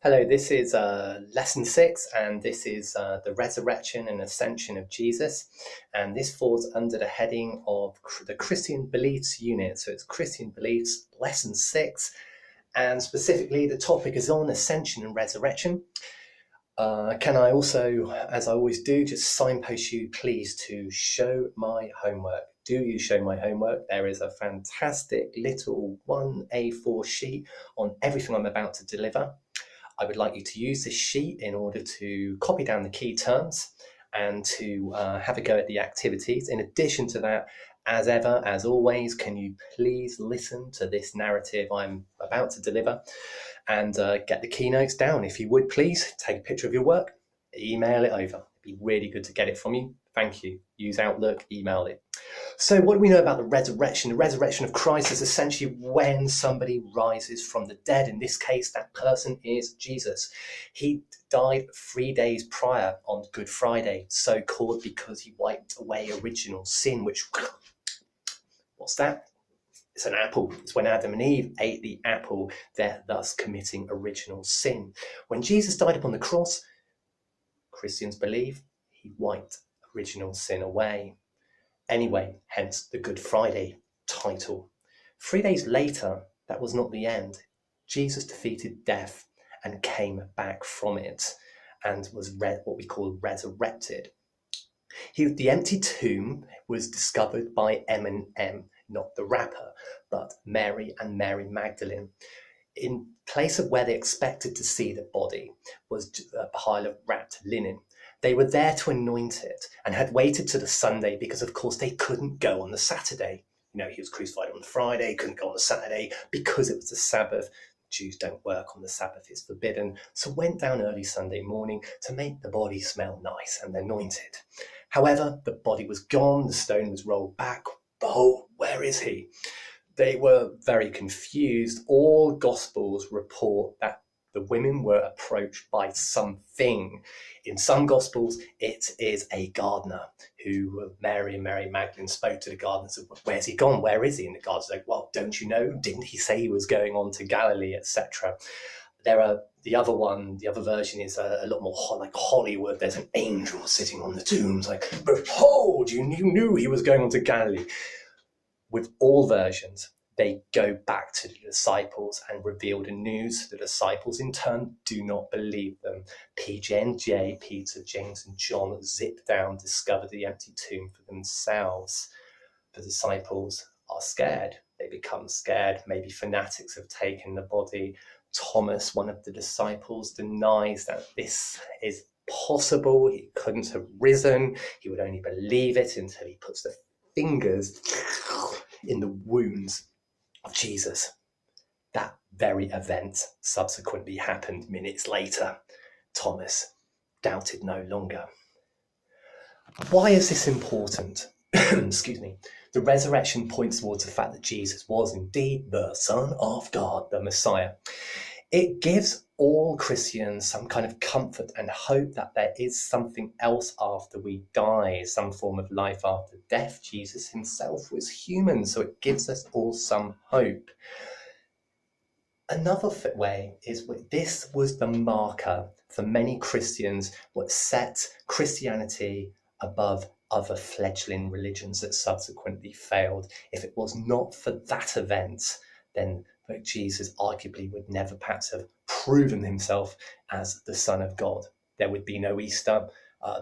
Hello, this is lesson 6, and this is the resurrection and ascension of Jesus. And this falls under the heading of the Christian Beliefs unit. So it's Christian Beliefs, lesson 6, and specifically the topic is on ascension and resurrection. Can I also, as I always do, just signpost you, please, to show my homework. Do you show my homework? There is a fantastic little 1A4 sheet on everything I'm about to deliver. I would like you to use this sheet in order to copy down the key terms and to have a go at the activities. In addition to that, as ever, as always, can you please listen to this narrative I'm about to deliver and get the keynotes down. If you would please take a picture of your work, email it over. It'd be really good to get it from you. Thank you. Use Outlook, email it. So what do we know about the resurrection? The resurrection of Christ is essentially when somebody rises from the dead. In this case, that person is Jesus. He died 3 days prior on Good Friday, so called because he wiped away original sin, which, what's that? It's an apple. It's when Adam and Eve ate the apple, they're thus committing original sin. When Jesus died upon the cross, Christians believe he wiped original sin away. Anyway, hence the Good Friday title. 3 days later, that was not the end. Jesus defeated death and came back from it and was what we call resurrected. The empty tomb was discovered by M&M, not the rapper, but Mary and Mary Magdalene. In place of where they expected to see the body was a pile of wrapped linen. They were there to anoint it and had waited to the Sunday because, of course, they couldn't go on the Saturday. You know, he was crucified on the Friday, couldn't go on the Saturday because it was the Sabbath. Jews don't work on the Sabbath, it's forbidden. So went down early Sunday morning to make the body smell nice and anoint it. However, the body was gone, the stone was rolled back. Oh, where is he? They were very confused. All Gospels report that the women were approached by something. In some Gospels, it is a gardener who Mary and Mary Magdalene spoke to the gardener and said, where's he gone? Where is he? And the gardener's like, well, don't you know? Didn't he say he was going on to Galilee, etc.? The other version is a lot more like Hollywood. There's an angel sitting on the tombs, like, behold, you knew he was going on to Galilee. With all versions, they go back to the disciples and reveal the news. The disciples, in turn, do not believe them. PJ&J, Peter, James, and John zip down, discover the empty tomb for themselves. The disciples are scared. They become scared. Maybe fanatics have taken the body. Thomas, one of the disciples, denies that this is possible. He couldn't have risen. He would only believe it until he puts the fingers in the wounds of Jesus. That very event subsequently happened minutes later. Thomas doubted no longer. Why is this important? Excuse me. The resurrection points towards the fact that Jesus was indeed the Son of God, the Messiah. It gives all Christians some kind of comfort and hope that there is something else after we die, some form of life after death. Jesus himself was human, so it gives us all some hope. Another way is this was the marker for many Christians what set Christianity above other fledgling religions that subsequently failed. If it was not for that event, then Jesus arguably would never perhaps have proven himself as the Son of God. There would be no Easter,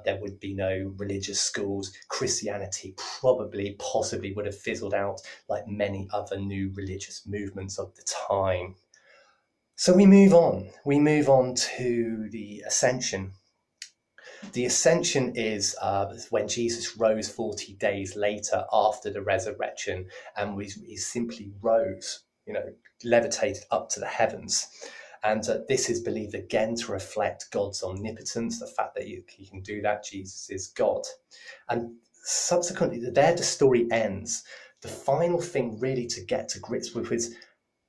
there would be no religious schools. Christianity possibly would have fizzled out like many other new religious movements of the time. So we move on to the ascension. The ascension is when Jesus rose 40 days later after the resurrection, and he simply rose, levitated up to the heavens. And this is believed again to reflect God's omnipotence, the fact that he can do that. Jesus is God. And subsequently, there the story ends. The final thing really to get to grips with is,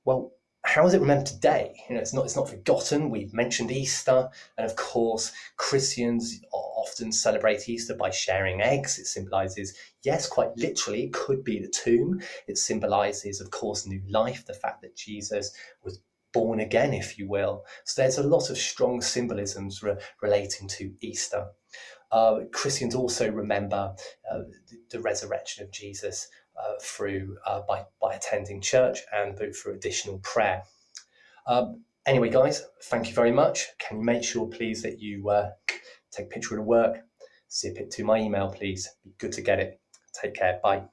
well, how is it remembered today? It's not forgotten. We've mentioned Easter, and of course, Christians often celebrate Easter by sharing eggs. It symbolizes, yes, quite literally, it could be the tomb. It symbolizes, of course, new life, the fact that Jesus was born again, if you will. So there's a lot of strong symbolisms relating to Easter. Christians also remember the resurrection of Jesus by attending church and through additional prayer. Anyway, guys, thank you very much. Can you make sure, please, that you take a picture of the work, zip it to my email, please? Be good to get it. Take care. Bye.